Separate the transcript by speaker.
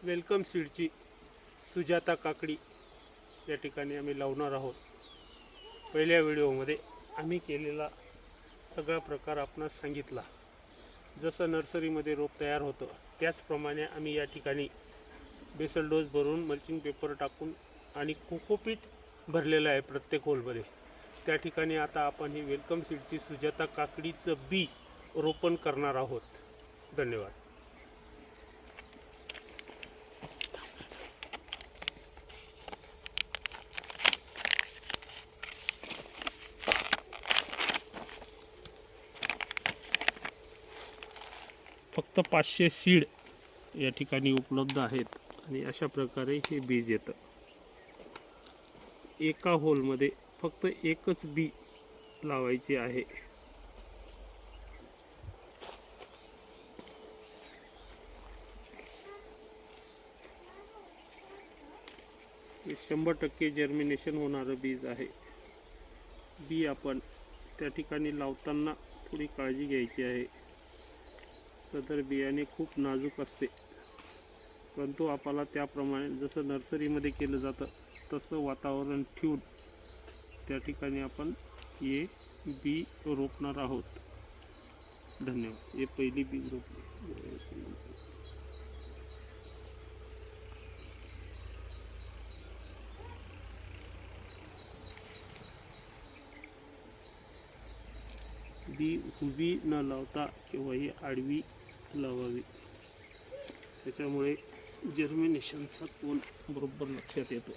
Speaker 1: Welcome सीडची Sujata काकडी या ठिकाणी आम्ही लावणार आहोत। पहिल्या व्हिडिओमध्ये आम्ही केलेला सगळा प्रकार आपणास सांगितला। जसं नर्सरीमध्ये रोप तयार होतं त्याचप्रमाणे आम्ही या ठिकाणी बेसल डोस भरून मल्चिंग पेपर टाकून आणि कोकोपीट भरलेलं आहे प्रत्येक होलमध्ये। त्या ठिकाणी आता आपण ही वेलकम सीडची सुजाता काकडीचं बी रोपण करणार आहोत। धन्यवाद। फक्त 500 सीड या ठिकाणी उपलब्ध आहेत आणि अशा प्रकारे हे बीज येतं। एका होलमध्ये फक्त एकच बी लावायचे आहे। हे 100% जर्मिनेशन होणारं बीज आहे। बी आपण त्या ठिकाणी लावताना थोडी काळजी घ्यायची आहे। सदर बियाणे खूप नाजूक असते, परंतु आपल्याला त्याप्रमाणे जसं नर्सरीमध्ये केलं जातं तसं वातावरण ठेवून त्या ठिकाणी आपण हे बी रोपणार आहोत। धन्यवाद। हे पहिली बी रोपली। बी उभी न लावता किंवा ही आडवी लावावी, त्याच्यामुळे जर्मिनेशनचा कोन बरोबर लक्षात येतो।